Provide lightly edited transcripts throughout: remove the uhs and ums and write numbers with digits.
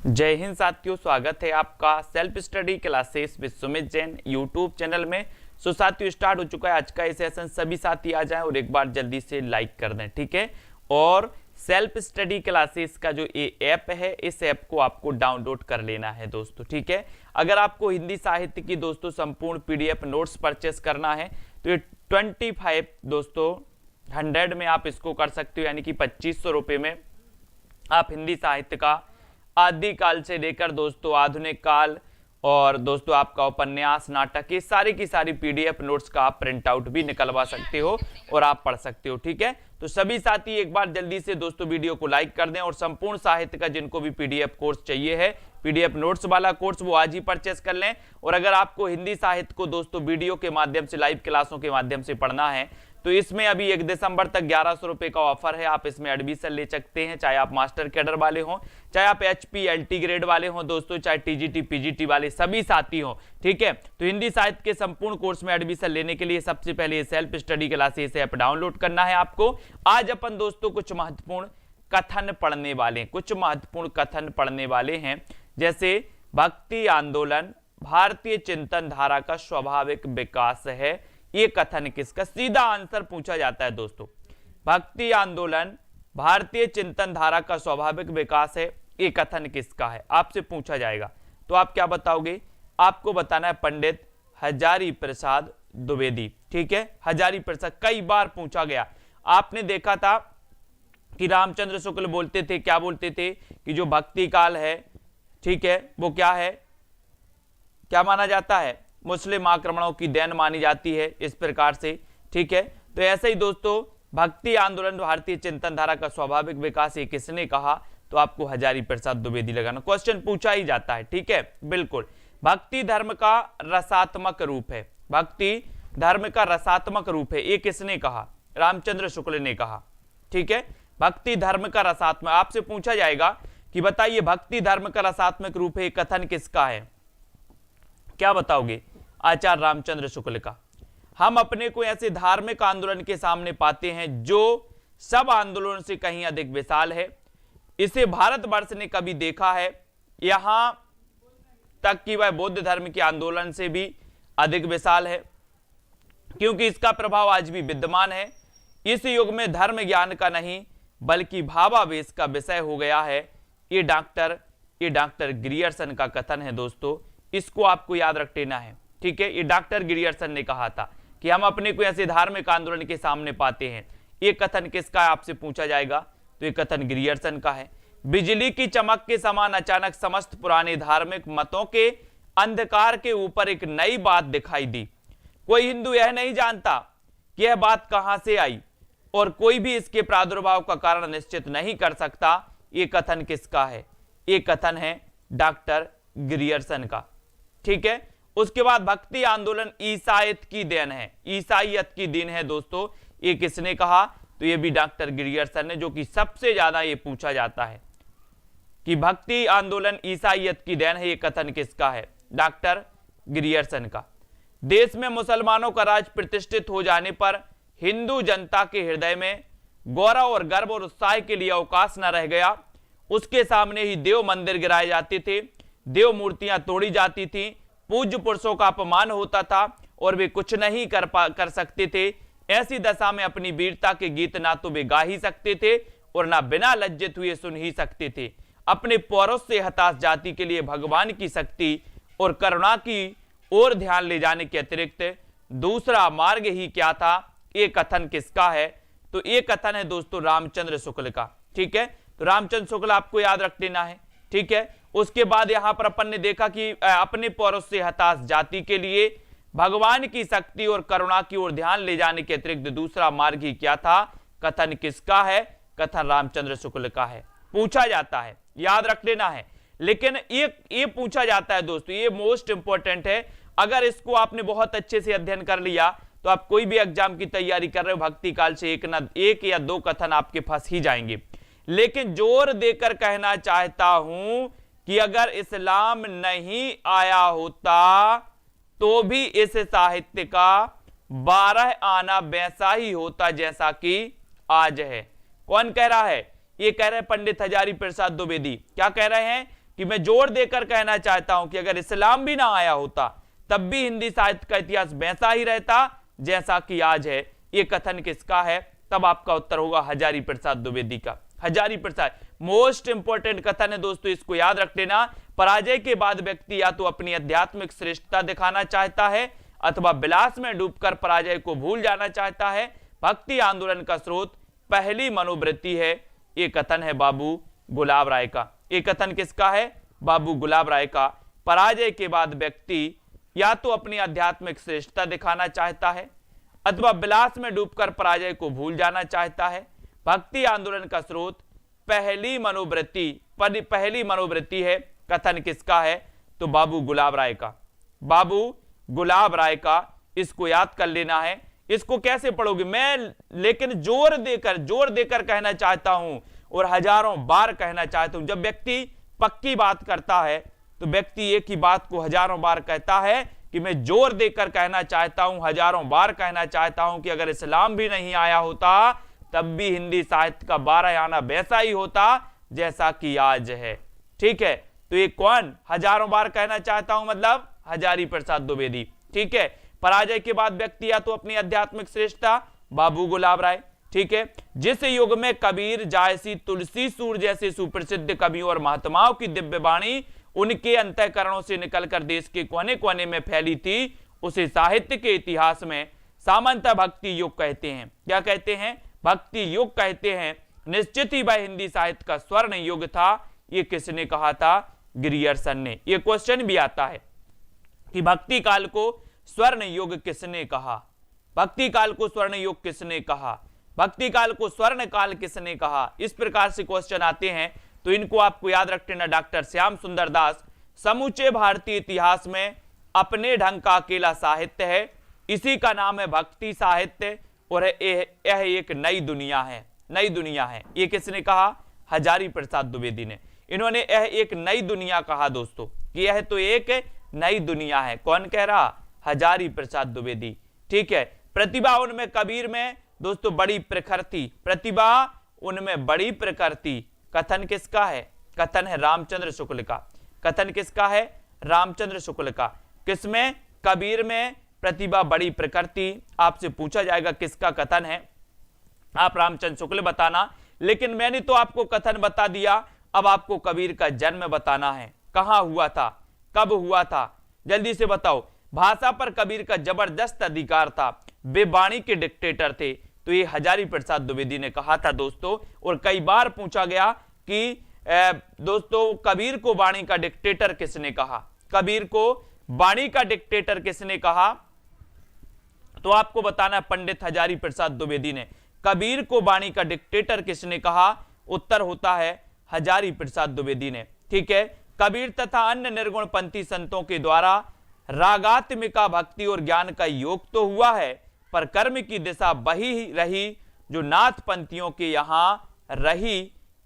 जय हिंद साथियों, स्वागत है आपका self study classes with Sumit Jain YouTube channel में। सो साथियों, स्टार्ट हो चुका है आज का ये सेशन। सभी साथी आ जाएं और एक बार जल्दी से लाइक कर दें, ठीक है। और सेल्फ स्टडी क्लासेस का जो ये ऐप है, इस ऐप को आपको डाउनलोड कर लेना है दोस्तों, ठीक है। अगर आपको हिंदी साहित्य की दोस्तों संपूर्ण पीडीएफ नोट्स परचेस करना है तो ये 25 दोस्तों 100 में आप इसको कर सकते हो, यानी कि 2500 रुपये में आप हिंदी साहित्य का आदि काल से लेकर दोस्तों आधुनिक काल और दोस्तों आपका उपन्यास, नाटक, ये सारी की सारी पीडीएफ नोट्स का आप प्रिंट आउट भी निकलवा सकते हो और आप पढ़ सकते हो, ठीक है। तो सभी साथी एक बार जल्दी से दोस्तों वीडियो को लाइक कर दें और संपूर्ण साहित्य का जिनको भी पीडीएफ कोर्स चाहिए है, पीडीएफ नोट्स वाला कोर्स, वो आज ही परचेस कर लें। और अगर आपको हिंदी साहित्य को दोस्तों वीडियो के माध्यम से, लाइव क्लासों के माध्यम से पढ़ना है तो इसमें अभी 1 दिसंबर तक 1100 रुपए का ऑफर है। आप इसमें एडमिशन ले सकते हैं, चाहे आप मास्टर कैडर वाले हों, चाहे आप एचपी एलटी ग्रेड वाले हों दोस्तों, चाहे टीजीटी पीजीटी वाले सभी साथी हों, ठीक है। तो हिंदी साहित्य के संपूर्ण कोर्स में एडमिशन लेने के लिए सबसे पहले self study classes app download करना है आपको। आज अपन दोस्तों कुछ महत्वपूर्ण कथन पढ़ने वाले हैं, कुछ महत्वपूर्ण कथन पढ़ने वाले हैं, जैसे भक्ति आंदोलन भारतीय चिंतन धारा का स्वाभाविक विकास है। ये कथन किसका? सीधा आंसर पूछा जाता है दोस्तों। भक्ति आंदोलन भारतीय चिंतन धारा का स्वाभाविक विकास है, ये कथन किसका है? आपसे पूछा जाएगा तो आप क्या बताओगे? आपको बताना है पंडित हजारी प्रसाद द्विवेदी, ठीक है। हजारी प्रसाद कई बार पूछा गया। आपने देखा था कि रामचंद्र शुक्ल बोलते थे, क्या बोलते थे कि जो भक्ति काल है, ठीक है, वो क्या है, क्या माना जाता है? मुस्लिम आक्रमणों की देन मानी जाती है, इस प्रकार से, ठीक है। तो ऐसे ही दोस्तों भक्ति आंदोलन भारतीय चिंतन धारा का स्वाभाविक विकास ये किसने कहा? तो आपको हजारी प्रसाद द्विवेदी लगाना। क्वेश्चन पूछा ही जाता है, ठीक है, बिल्कुल। भक्ति धर्म का रसात्मक रूप है, भक्ति धर्म का रसात्मक रूप है, ये किसने कहा? रामचंद्र शुक्ल ने कहा, ठीक है। भक्ति धर्म का रसात्मक, आपसे पूछा जाएगा कि बताइए भक्ति धर्म का रसात्मक रूप है, कथन किसका है? क्या बताओगे? आचार्य रामचंद्र शुक्ल का। हम अपने को ऐसे धार्मिक आंदोलन के सामने पाते हैं जो सब आंदोलन से कहीं अधिक विशाल है। इसे भारतवर्ष ने कभी देखा है? यहां तक कि वह बौद्ध धर्म के आंदोलन से भी अधिक विशाल है, क्योंकि इसका प्रभाव आज भी विद्यमान है। इस युग में धर्म ज्ञान का नहीं बल्कि भावावेश का विषय हो गया है। ये डॉक्टर ग्रियर्सन का कथन है दोस्तों, इसको आपको याद रख लेना है, ठीक है। ये डॉक्टर ग्रियर्सन ने कहा था कि हम अपने को ऐसे धार्मिक आंदोलन के सामने पाते हैं। ये कथन किसका है? आपसे पूछा जाएगा तो ये कथन ग्रियर्सन का है। बिजली की चमक के समान अचानक समस्त पुराने धार्मिक मतों के अंधकार के ऊपर एक नई बात दिखाई दी। कोई हिंदू यह नहीं जानता कि यह बात कहां से आई और कोई भी इसके प्रादुर्भाव का कारण निश्चित नहीं कर सकता। ये कथन किसका है? ये कथन है डॉक्टर ग्रियर्सन का, ठीक है। उसके बाद भक्ति आंदोलन ईसाईयत की देन है, ईसाईयत की देन है दोस्तों, ये किसने कहा? तो ये भी डॉक्टर ग्रियर्सन ने, जो कि सबसे ज्यादा ये पूछा जाता है कि भक्ति आंदोलन ईसाईयत की देन है, ये कथन किसका है? डॉक्टर ग्रियर्सन का। देश में मुसलमानों का राज प्रतिष्ठित हो जाने पर हिंदू जनता के हृदय में गौरव और गर्व और उत्साह के लिए अवकाश न रह गया। उसके सामने ही देव मंदिर गिराए जाते थे, देव मूर्तियां तोड़ी जाती थी, पूज्य पुरुषों का अपमान होता था और वे कुछ नहीं कर सकते थे। ऐसी दशा में अपनी वीरता के गीत ना तो वे गा ही सकते थे और ना बिना लज्जित हुए सुन ही सकते थे। अपने पौरुष से हताश जाति के लिए भगवान की शक्ति और करुणा की ओर ध्यान ले जाने के अतिरिक्त दूसरा मार्ग ही क्या था? ये कथन किसका है? तो ये कथन है दोस्तों रामचंद्र शुक्ल का, ठीक है। तो रामचंद्र शुक्ल आपको याद रख लेना है, ठीक है। उसके बाद यहां पर अपन ने देखा कि अपने पौरुष से हताश जाति के लिए भगवान की शक्ति और करुणा की ओर ध्यान ले जाने के अतिरिक्त दूसरा मार्ग ही क्या था? कथन किसका है? कथन रामचंद्र शुक्ल का है। पूछा जाता है, याद रख लेना है। लेकिन ये पूछा जाता है दोस्तों, ये मोस्ट इंपॉर्टेंट है। अगर इसको आपने बहुत अच्छे से अध्ययन कर लिया तो आप कोई भी एग्जाम की तैयारी कर रहे हो, भक्ति काल से एक या दो कथन आपके फंस ही जाएंगे। लेकिन जोर देकर कहना चाहता हूं कि अगर इस्लाम नहीं आया होता तो भी इस साहित्य का 12 आना वैसा ही होता जैसा कि आज है। कौन कह रहा है? ये कह रहे हैं पंडित हजारी प्रसाद द्विवेदी। क्या कह रहे हैं? कि मैं जोर देकर कहना चाहता हूं कि अगर इस्लाम भी ना आया होता तब भी हिंदी साहित्य का इतिहास वैसा ही रहता जैसा कि आज है। ये कथन किसका है? तब आपका उत्तर होगा हजारी प्रसाद द्विवेदी का। हजारी प्रसाद मोस्ट इंपोर्टेंट कथन है दोस्तों, इसको याद रख लेना। पराजय के बाद व्यक्ति या तो अपनी आध्यात्मिक श्रेष्ठता दिखाना चाहता है अथवा विलास में डूबकर पराजय को भूल जाना चाहता है। भक्ति आंदोलन का स्रोत पहली मनोवृत्ति है। ये कथन है बाबू गुलाब राय का। ये कथन किसका है? बाबू गुलाब राय का। पराजय के बाद व्यक्ति या तो अपनी आध्यात्मिक श्रेष्ठता दिखाना चाहता है अथवा विलास में डूबकर पराजय को भूल जाना चाहता है। भक्ति आंदोलन का स्रोत पहली मनोवृत्ति है। कथन किसका है? तो बाबू गुलाब राय का। बाबू गुलाब राय का, इसको याद कर लेना है। इसको कैसे पढ़ोगे? मैं लेकिन जोर देकर कहना चाहता हूं और हजारों बार कहना चाहता हूं। जब व्यक्ति पक्की बात करता है तो व्यक्ति एक ही बात को हजारों बार कहता है कि मैं जोर देकर कहना चाहता हूं, हजारों बार कहना चाहता हूं कि अगर इस्लाम भी नहीं आया होता तब भी हिंदी साहित्य का 12 आना वैसा ही होता जैसा कि आज है। ठीक है, तो ये कौन हजारों बार कहना चाहता हूं? मतलब हजारी प्रसाद द्विवेदी। ठीक है, पराजय के बाद व्यक्ति या तो अपनी आध्यात्मिक श्रेष्ठता, बाबू गुलाब राय। ठीक है, जिस युग में कबीर, जायसी, तुलसी सूर जैसे सुप्रसिद्ध कवियों और महात्माओं की दिव्य वाणी उनके अंतःकरणों से निकलकर देश के कोने कोने में फैली थी, उसे साहित्य के इतिहास में सामान्यतः भक्ति युग कहते हैं। क्या कहते हैं? भक्ति युग कहते हैं। निश्चित ही वह हिंदी साहित्य का स्वर्ण युग था। ये किसने कहा था? ग्रियर्सन ने। ये क्वेश्चन भी आता है कि भक्ति काल को स्वर्ण युग किसने कहा? भक्ति काल को स्वर्ण युग किसने कहा? भक्ति काल को स्वर्ण काल किसने कहा? इस प्रकार से क्वेश्चन आते हैं, तो इनको आपको याद रखना। डॉक्टर श्याम सुंदर दास समूचे भारतीय इतिहास में अपने ढंग का अकेला साहित्य है, इसी का नाम है भक्ति साहित्य और यह एक नई दुनिया है। नई दुनिया है, ये किसने कहा? हजारी प्रसाद द्विवेदी ने। इन्होंने यह एक नई दुनिया कहा दोस्तों, कि यह तो एक नई दुनिया है। कौन कह रहा? हजारी प्रसाद द्विवेदी। ठीक है, प्रतिभा उनमें कबीर में दोस्तों बड़ी प्रखर थी। प्रतिभा उनमें बड़ी प्रखर थी। कथन किसका है? कथन है रामचंद्र शुक्ल का। कथन किसका है? रामचंद्र शुक्ल का। किसमें? कबीर में प्रतिभा बड़ी प्रखर थी। आपसे पूछा जाएगा किसका कथन है, आप रामचंद्र शुक्ल बताना। लेकिन मैंने तो आपको कथन बता दिया, अब आपको कबीर का जन्म बताना है। कहां हुआ था, कब हुआ था, जल्दी से बताओ। भाषा पर कबीर का जबरदस्त अधिकार था, वे वाणी के डिक्टेटर थे। तो ये हजारी प्रसाद द्विवेदी ने कहा था दोस्तों। और कई बार पूछा गया कि दोस्तों कबीर को वाणी का डिक्टेटर किसने कहा? कबीर को वाणी का डिक्टेटर किसने कहा? तो आपको बताना है पंडित हजारी प्रसाद द्विवेदी ने। कबीर को वाणी का डिक्टेटर किसने कहा? उत्तर होता है हजारी प्रसाद द्विवेदी ने। ठीक है, कबीर तथा अन्य निर्गुण पंथी संतों के द्वारा रागात्मिका भक्ति और ज्ञान का योग तो हुआ है, पर कर्म की दिशा वही रही जो नाथ पंथियों के यहां रही।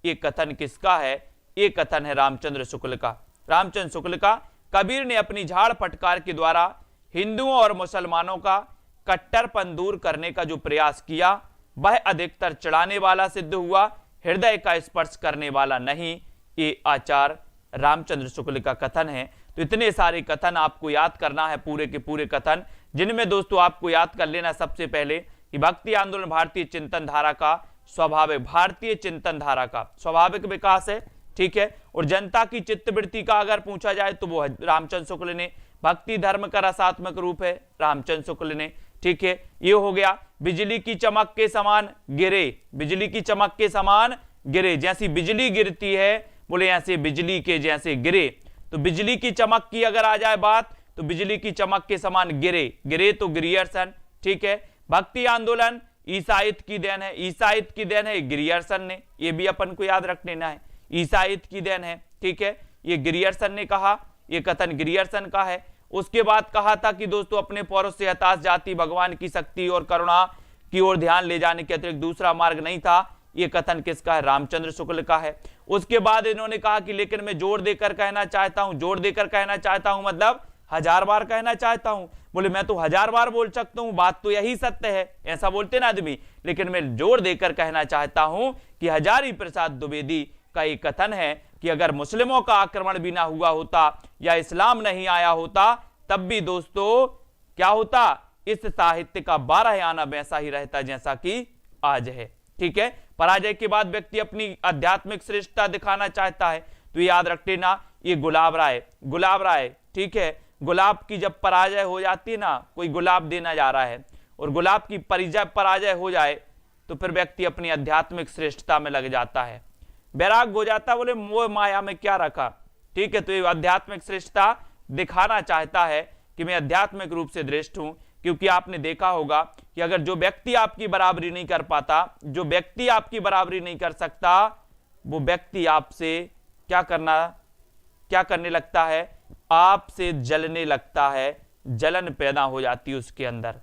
ये कथन किसका है? ये कथन है रामचंद्र शुक्ल का। रामचंद्र शुक्ल का। कबीर ने अपनी झाड़ फटकार के द्वारा हिंदुओं और मुसलमानों का कट्टरपन दूर करने का जो प्रयास किया वह अधिकतर चढ़ाने वाला सिद्ध हुआ, हृदय का स्पर्श करने वाला नहीं। ये आचार्य रामचंद्र शुक्ल का कथन है। तो इतने सारे कथन आपको याद करना है, पूरे के पूरे कथन, जिनमें दोस्तों आपको याद कर लेना सबसे पहले कि भक्ति आंदोलन भारतीय चिंतन धारा का स्वाभाविक, भारतीय चिंतन धारा का स्वाभाविक विकास है। ठीक है, और जनता की चित्तवृत्ति का अगर पूछा जाए तो वो रामचंद्र शुक्ल ने। भक्ति धर्म का रसात्मक रूप है, रामचंद्र शुक्ल ने। ठीक है, ये हो गया। बिजली की चमक के समान गिरे, बिजली की चमक के समान गिरे, जैसी बिजली गिरती है बोले ऐसे बिजली के जैसे गिरे। तो बिजली की चमक की अगर आ जाए बात तो बिजली की चमक के समान गिरे, गिरे तो ग्रियर्सन। ठीक है, भक्ति आंदोलन ईसाइत की देन है, ईसाइत की देन है ग्रियर्सन ने। ये भी अपन को याद रख लेना है, ईसाइत की देन है। ठीक है, ये ग्रियर्सन ने कहा, ये कथन ग्रियर्सन का है। उसके बाद कहा था कि दोस्तों अपने पौरुष से हताश जाति भगवान की शक्ति और करुणा की ओर ध्यान ले जाने के अतिरिक्त दूसरा मार्ग नहीं था। ये कथन किसका है? रामचंद्र शुक्ल का है। उसके बाद इन्होंने कहा कि लेकिन मैं जोर देकर कहना चाहता हूं, जोर देकर कहना चाहता हूं मतलब 1000 बार कहना चाहता हूं। बोले मैं तो 1000 बार बोल सकता हूं, बात तो यही सत्य है, ऐसा बोलते ना आदमी, लेकिन मैं जोर देकर कहना चाहता हूं कि हजारी प्रसाद द्विवेदी का एक कथन है कि अगर मुस्लिमों का आक्रमण भी ना हुआ होता या इस्लाम नहीं आया होता तब भी दोस्तों क्या होता, इस साहित्य का 12 आना वैसा ही रहता जैसा कि आज है। ठीक है, पराजय के बाद व्यक्ति अपनी आध्यात्मिक श्रेष्ठता दिखाना चाहता है, तो याद रख लेना ये गुलाब राय, ठीक है, गुलाब की जब पराजय हो जाती है ना, कोई गुलाब देना जा रहा है और गुलाब की पराजय हो जाए तो फिर व्यक्ति अपनी आध्यात्मिक श्रेष्ठता में लग जाता है, वैराग हो जाता है, बोले मोह माया में क्या रखा। ठीक है, तो ये आध्यात्मिक श्रेष्ठता दिखाना चाहता है कि मैं आध्यात्मिक रूप से श्रेष्ठ हूं, क्योंकि आपने देखा होगा कि अगर जो व्यक्ति आपकी बराबरी नहीं कर पाता, जो व्यक्ति आपकी बराबरी नहीं कर सकता, वो व्यक्ति आपसे क्या करने लगता है, आपसे जलने लगता है, जलन पैदा हो जाती है उसके अंदर।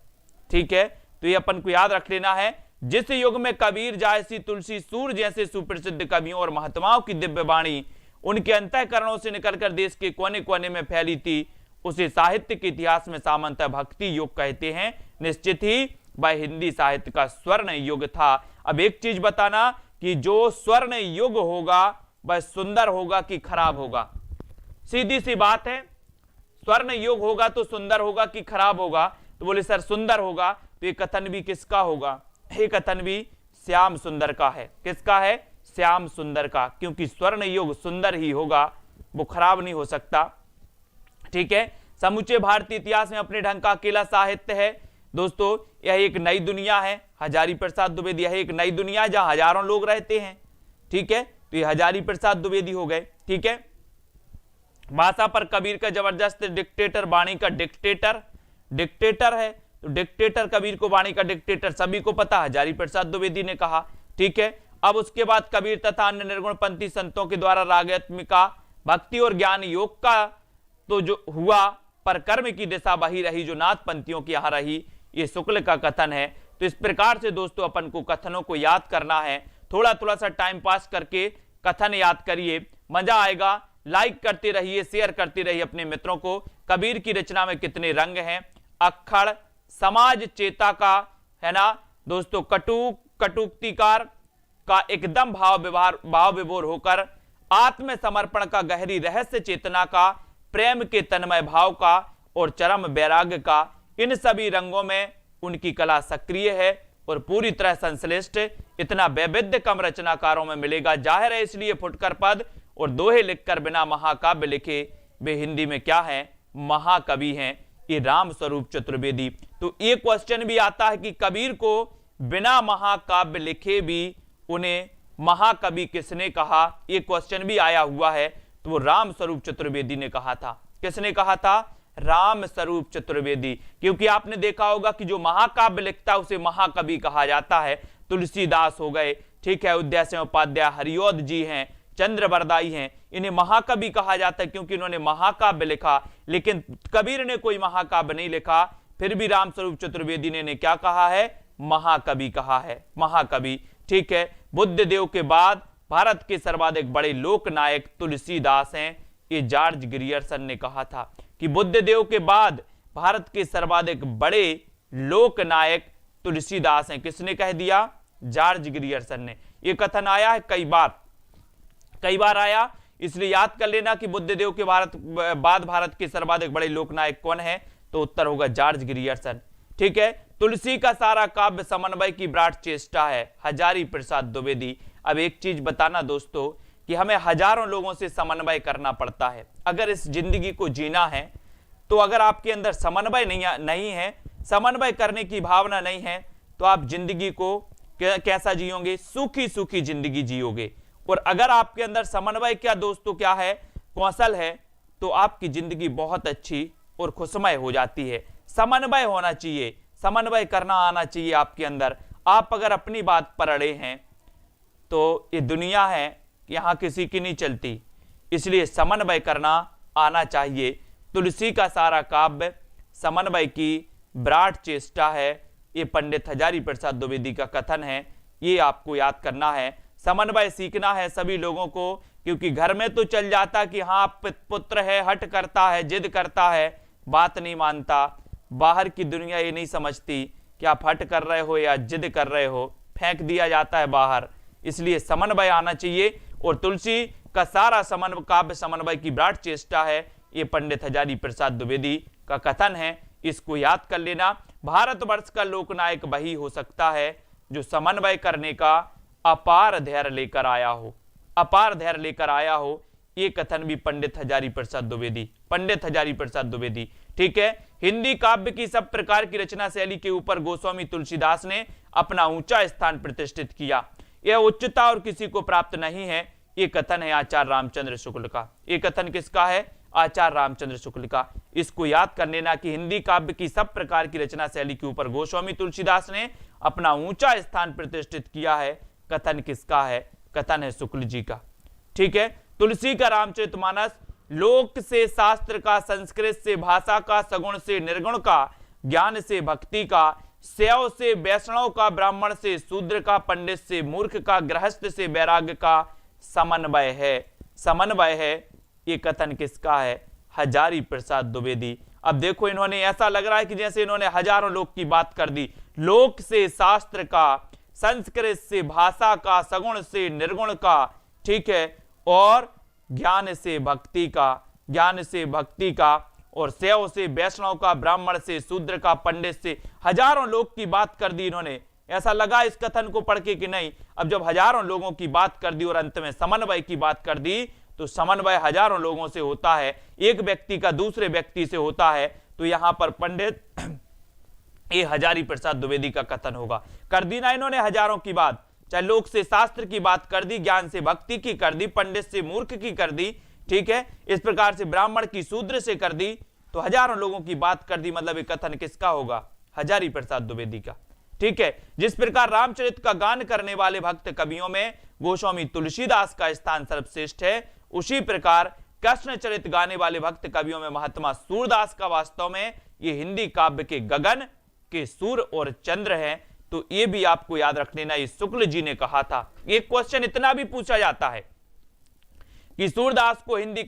ठीक है, तो ये अपन को याद रख लेना है। जिस युग में कबीर जायसी तुलसी सूर जैसे सुप्रसिद्ध कवियों और महात्माओं की दिव्य वाणी उनके अंतःकरणों से निकलकर देश के कोने कोने में फैली थी, उसे साहित्य के इतिहास में सामान्यतः भक्ति युग कहते हैं। निश्चित ही वह हिंदी साहित्य का स्वर्ण युग था। अब एक चीज बताना कि जो स्वर्ण युग होगा वह सुंदर होगा कि खराब होगा, सीधी सी बात है। स्वर्ण युग होगा तो सुंदर होगा कि खराब होगा, तो बोले सर सुंदर होगा, तो ये कथन भी किसका होगा, ये कथन भी श्याम सुंदर का है। किसका है, श्याम सुंदर का, क्योंकि स्वर्ण युग सुंदर ही होगा, वो खराब नहीं हो सकता। ठीक है, समूचे भारतीय इतिहास में अपने ढंग का अकेला साहित्य है दोस्तों, यह एक नई दुनिया है। हजारी प्रसाद द्विवेदी, यह एक नई दुनिया जहां हजारों लोग रहते हैं। ठीक है, तो ये हजारी प्रसाद द्विवेदी हो गए। ठीक है, भाषा पर कबीर का जबरदस्त डिक्टेटर, वाणी का डिक्टेटर है, तो डिक्टेटर कबीर को वाणी का डिक्टेटर सभी को पता, हजारी प्रसाद द्विवेदी ने कहा। ठीक है, अब उसके बाद कबीर तथा अन्य निर्गुणपंथी संतों के द्वारा रागात्मिका भक्ति और ज्ञान योग का तो जो हुआ, पर कर्म की दिशा वही रही जो नाथ पंथियों की यहाँ रही, ये शुक्ल का कथन है। तो इस प्रकार से दोस्तों अपन को कथनों को याद करना है, थोड़ा थोड़ा सा टाइम पास करके कथन याद करिए, मजा आएगा। लाइक करते रहिए, शेयर करते रहिए अपने मित्रों को। कबीर की रचना में कितने रंग हैं, अक्खड़ समाज चेता का है ना दोस्तों, कटुक्तिकार का एकदम भाव विभोर होकर, आत्मसमर्पण का गहरी रहस्य चेतना का, प्रेम के तन्मय भाव का और चरम वैराग्य का, इन सभी रंगों में उनकी कला सक्रिय है और पूरी तरह संश्लिष्ट। इतना वैविध्य कम रचनाकारों में मिलेगा, जाहिर है, इसलिए फुटकर पद और दोहे लिखकर बिना महाकाव्य लिखे वे हिंदी में क्या है, महाकवि हैं, ये राम स्वरूप चतुर्वेदी। तो ये क्वेश्चन भी आता है कि कबीर को बिना महाकाव्य लिखे भी उन्हें महाकवि किसने कहा, ये क्वेश्चन भी आया हुआ है, तो वो राम स्वरूप चतुर्वेदी ने कहा था। किसने कहा था, राम स्वरूप चतुर्वेदी, क्योंकि आपने देखा होगा कि जो महाकाव्य लिखता है उसे महाकवि कहा जाता है। तुलसीदास हो गए, ठीक है, उदयसिंह उपाध्याय, हरिऔध जी हैं, चंद्रवरदाई हैं, इन्हें महाकवि कहा जाता है क्योंकि इन्होंने महाकाव्य लिखा। लेकिन कबीर ने कोई महाकाव्य नहीं लिखा, फिर भी राम स्वरूप चतुर्वेदी ने क्या कहा है, महाकवि कहा है, महाकवि। ठीक है, बुद्ध देव के बाद भारत के सर्वाधिक बड़े लोकनायक तुलसीदास हैं, ये जॉर्ज ग्रियर्सन ने कहा था कि बुद्ध देव के बाद भारत के सर्वाधिक बड़े लोकनायक तुलसीदास हैं। किसने कह दिया, जॉर्ज ग्रियर्सन ने। ये कथन आया है कई बार आया, इसलिए याद कर लेना कि बुद्ध देव के बाद भारत के सर्वाधिक बड़े लोकनायक कौन है, तो उत्तर होगा जॉर्ज ग्रियर्सन। ठीक है, तुलसी का सारा काव्य समन्वय की विराट चेष्टा है, हजारी प्रसाद द्विवेदी। अब एक चीज बताना दोस्तों कि हमें हजारों लोगों से समन्वय करना पड़ता है अगर इस जिंदगी को जीना है। तो अगर आपके अंदर समन्वय नहीं है, समन्वय करने की भावना नहीं है, तो आप जिंदगी को कैसा जियोगे, सूखी सूखी जिंदगी जियोगे। और अगर आपके अंदर समन्वय क्या दोस्तों क्या है, कौशल है, तो आपकी जिंदगी बहुत अच्छी और खुशमय हो जाती है। समन्वय होना चाहिए, समन्वय करना आना चाहिए आपके अंदर। आप अगर अपनी बात पर अड़े हैं तो ये दुनिया है, यहाँ किसी की नहीं चलती, इसलिए समन्वय करना आना चाहिए। तुलसी का सारा काव्य समन्वय की विराट चेष्टा है, ये पंडित हजारी प्रसाद द्विवेदी का कथन है, ये आपको याद करना है। समन्वय सीखना है सभी लोगों को, क्योंकि घर में तो चल जाता कि हाँ पुत्र है, हट करता है, जिद करता है, बात नहीं मानता। बाहर की दुनिया ये नहीं समझती कि आप हट कर रहे हो या जिद कर रहे हो, फेंक दिया जाता है बाहर। इसलिए समन्वय आना चाहिए। और तुलसी का सारा काव्य समन्वय की विराट चेष्टा है, ये पंडित हजारी प्रसाद द्विवेदी का कथन है। इसको याद कर लेना। भारतवर्ष का लोकनायक वही हो सकता है जो समन्वय करने का अपार धैर्य लेकर आया हो, अपार धैर्य लेकर आया हो। ये कथन भी पंडित हजारी प्रसाद द्विवेदी, पंडित हजारी प्रसाद द्विवेदी। ठीक है। हिंदी काव्य की सब प्रकार की रचना शैली के ऊपर गोस्वामी तुलसीदास ने अपना ऊंचा स्थान प्रतिष्ठित किया। यह उच्चता और किसी को प्राप्त नहीं है। ये कथन है आचार्य रामचंद्र शुक्ल का। ये कथन किसका है? आचार्य रामचंद्र शुक्ल का। इसको याद कर लेना कि हिंदी काव्य की सब प्रकार की रचना शैली के ऊपर गोस्वामी तुलसीदास ने अपना ऊंचा स्थान प्रतिष्ठित किया है। कथन किसका है? कथन है शुक्ल जी का। ठीक है। तुलसी का रामचरितमानस लोक से शास्त्र का, संस्कृत से भाषा का, सगुण से निर्गुण का, ज्ञान से भक्ति का, शैव से वैष्णव का, ब्राह्मण से शूद्र का, पंडित से मूर्ख का, गृहस्थ से वैराग्य का समन्वय है, समन्वय है। ये कथन किसका है? हजारी प्रसाद द्विवेदी। अब देखो, इन्होंने ऐसा लग रहा है कि जैसे इन्होंने हजारों लोक की बात कर दी। लोक से शास्त्र का, संस्कृत से भाषा का, सगुण से निर्गुण का, ठीक है, और ज्ञान से भक्ति का, ज्ञान से भक्ति का, और शैव से वैष्णव का, ब्राह्मण से शूद्र का, पंडित से, हजारों लोग की बात कर दी इन्होंने। ऐसा लगा इस कथन को पढ़ के कि नहीं, अब जब हजारों लोगों की बात कर दी और अंत में समन्वय की बात कर दी, तो समन्वय हजारों लोगों से होता है, एक व्यक्ति का दूसरे व्यक्ति से होता है। तो यहां पर पंडित ये हजारी प्रसाद द्विवेदी का कथन होगा। कर दी ना इन्होंने हजारों की बात, चाहे लोक से शास्त्र की बात कर दी, ज्ञान से भक्ति की कर दी, पंडित से मूर्ख की कर दी, ठीक है, इस प्रकार से ब्राह्मण की शूद्र से कर दी, तो हजारों लोगों की बात कर दी। मतलब ये कथन किसका होगा? हजारी प्रसाद द्विवेदी का। ठीक है। जिस प्रकार रामचरित का गान करने वाले भक्त कवियों में गोस्वामी तुलसीदास का स्थान सर्वश्रेष्ठ है, उसी प्रकार कृष्ण चरित गाने वाले भक्त कवियों में महात्मा सूरदास का वास्तव में ये हिंदी काव्य के गगन के सूर और चंद्र हैं। तो ये भी आपको याद रख लेना, ये शुक्ल जी ने कहा था। एक क्वेश्चन इतना भी पूछा जाता है कि सूरदास को हिंदी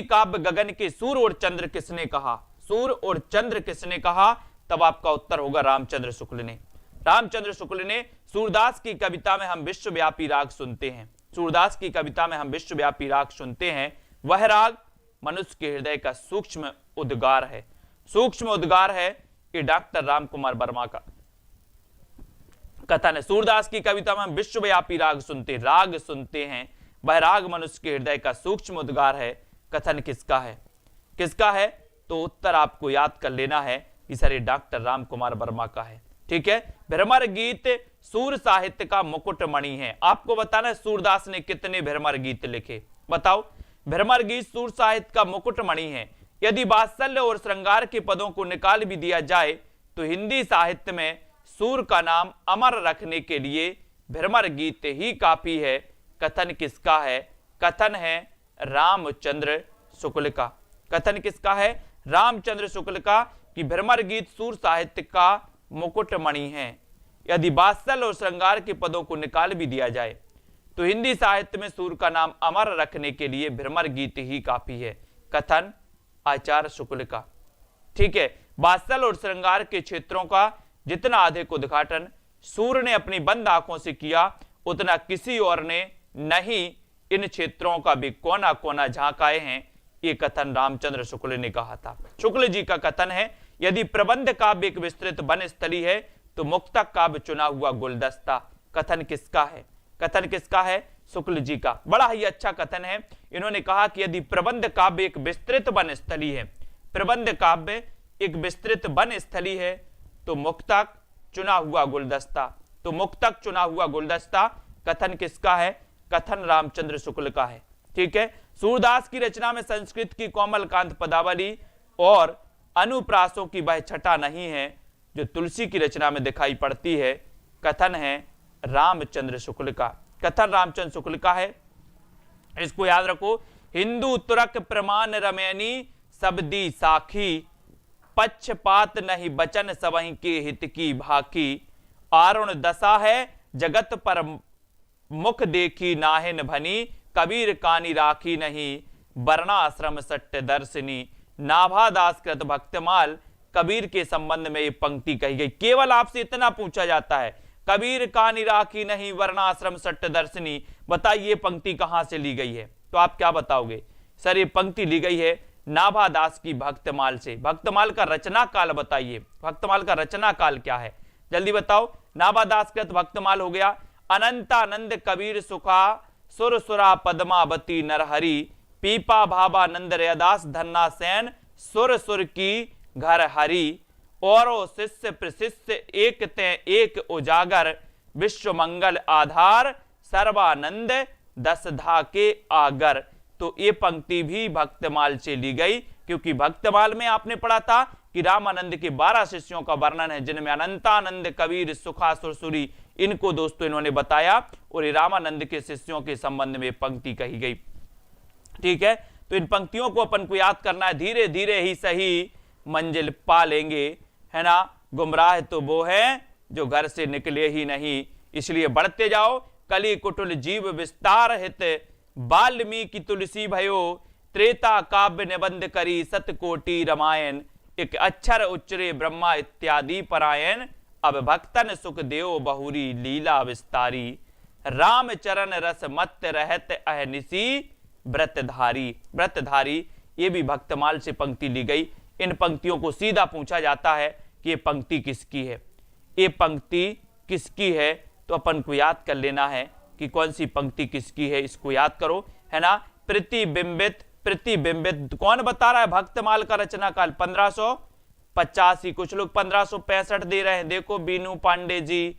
काव्य गगन के सूर और चंद्र किसने कहा? सूर और चंद्र किसने कहा? तब आपका उत्तर होगा रामचंद्र शुक्ल ने। रामचंद्र शुक्ल ने सूरदास की कविता में हम विश्वव्यापी राग सुनते हैं, सूरदास की कविता में हम विश्वव्यापी राग सुनते हैं, वह राग मनुष्य के हृदय का सूक्ष्म उद्गार है, सूक्ष्म उद्गार है। ये डॉक्टर राम कुमार वर्मा का कथन है। सूरदास की कविता में हम विश्वव्यापी राग सुनते हैं, वह राग मनुष्य के हृदय का सूक्ष्म उद्गार है। कथन किसका है? किसका है? तो उत्तर आपको याद कर लेना है कि सर ये डॉक्टर राम कुमार वर्मा का है। ठीक है। भ्रमर गीत सूर साहित्य का मुकुटमणि है। आपको बताना है सूरदास ने कितने भ्रमर गीत लिखे, बताओ। भ्रमर गीत सूर साहित्य का मुकुटमणि है। यदि वात्सल्य और श्रृंगार के पदों को निकाल भी दिया जाए तो हिंदी साहित्य में सूर का नाम अमर रखने के लिए भ्रमर गीत ही काफी है। कथन किसका है? कथन है रामचंद्र शुक्ल का। कथन किसका है? रामचंद्र शुक्ल का कि भ्रमर गीत सूर साहित्य का मुकुटमणि है। यदि वात्सल्य और श्रृंगार के पदों को निकाल भी दिया जाए तो हिंदी साहित्य में सूर का नाम अमर रखने के लिए भ्रमर गीत ही काफी है। कथन आचार्य शुक्ल का। ठीक है। वात्सल्य और श्रृंगार के क्षेत्रों का जितना अधिक उद्घाटन सूर ने अपनी बंद आंखों से किया, उतना किसी और ने नहीं इन क्षेत्रों का भी कोना कोना झांकाए हैं। ये कथन रामचंद्र शुक्ल ने कहा था। शुक्ल जी का कथन है, यदि प्रबंध काव्य एक विस्तृत वन स्थली है तो मुक्तक काव्य चुना हुआ गुलदस्ता। कथन किसका है? कथन किसका है? शुक्ल जी का। बड़ा ही अच्छा कथन है। इन्होंने कहा कि यदि प्रबंध काव्य एक विस्तृत वन स्थली है, प्रबंध काव्य एक विस्तृत वन स्थली है, तो मुक्तक चुना हुआ गुलदस्ता, तो मुक्तक चुना हुआ गुलदस्ता। कथन किसका है? कथन रामचंद्र शुक्ल का है। ठीक है। सूरदास की रचना में संस्कृत की कोमल कांत पदावली और अनुप्रासों की वह छटा नहीं है जो तुलसी की रचना में दिखाई पड़ती है। कथन है रामचंद्र शुक्ल का। कथन रामचंद्र शुक्ल का है। इसको याद रखो। हिंदू तुरक प्रमाण रमैनी सबदी साखी, पक्षपात नहीं बचन सबहि के हित की भाकी, आरुण दशा है जगत पर मुख देखी नाहिन भनी, कबीर कानी राखी नहीं वर्णाश्रम सट्ट दर्शनी। नाभादास कृत भक्तमाल, कबीर के संबंध में ये पंक्ति कही गई। केवल आपसे इतना पूछा जाता है, कबीर कानी राखी नहीं वर्णाश्रम सट्ट दर्शनी। बताइए पंक्ति कहां से ली गई है? तो आप क्या बताओगे? सर ये पंक्ति ली गई है नाभादास की भक्तमाल से। भक्तमाल का रचना काल बताइए, भक्तमाल का रचना काल क्या है, जल्दी बताओ। नाभादास कृत भक्तमाल हो गया अनंतानंद कबीर सुखा सुर सुरा पद्मावती नरहरि पीपा भाबा नंद रैदास धन्ना सेन सुर सुर की घर हरि और शिष्य प्रशिष्य एक ते एक उजागर विश्व मंगल आधार सर्वानंद दस धा के आगर। तो ये पंक्ति भी भक्तमाल से ली गई, क्योंकि भक्तमाल में आपने पढ़ा था कि रामानंद के 12 शिष्यों का वर्णन है, जिनमें अनंतानंद कबीर सुखा सुरसुरी इनको दोस्तों इन्होंने बताया, और ये रामानंद के शिष्यों के संबंध में पंक्ति कही गई। ठीक है, तो इन पंक्तियों को अपन को याद करना है, धीरे धीरे ही सही मंजिल पा लेंगे, है ना। गुमराह तो वो है जो घर से निकले ही नहीं, इसलिए बढ़ते जाओ। कली कुटुल जीव विस्तार हित वाल्मीकि तुलसी भयो त्रेता काव्य निबंध करी सतकोटि रामायण एक अक्षर उच्चरे ब्रह्मा इत्यादि परायण अब भक्तन सुख देव बहुरी लीला विस्तारी राम चरण रस मत रहत अहनिसी व्रतधारी। व्रतधारी ये भी भक्तमाल से पंक्ति ली गई। इन पंक्तियों को सीधा पूछा जाता है कि ये पंक्ति किसकी है, ये पंक्ति किसकी है, तो अपन को याद कर लेना है कि कौन सी पंक्ति किसकी है, इसको याद करो, है ना। प्रतिबिंबित, प्रतिबिंबित कौन बता रहा है? भक्तमाल का रचना काल 1585, कुछ लोग 1565 दे रहे हैं, देखो बीनू पांडे जी,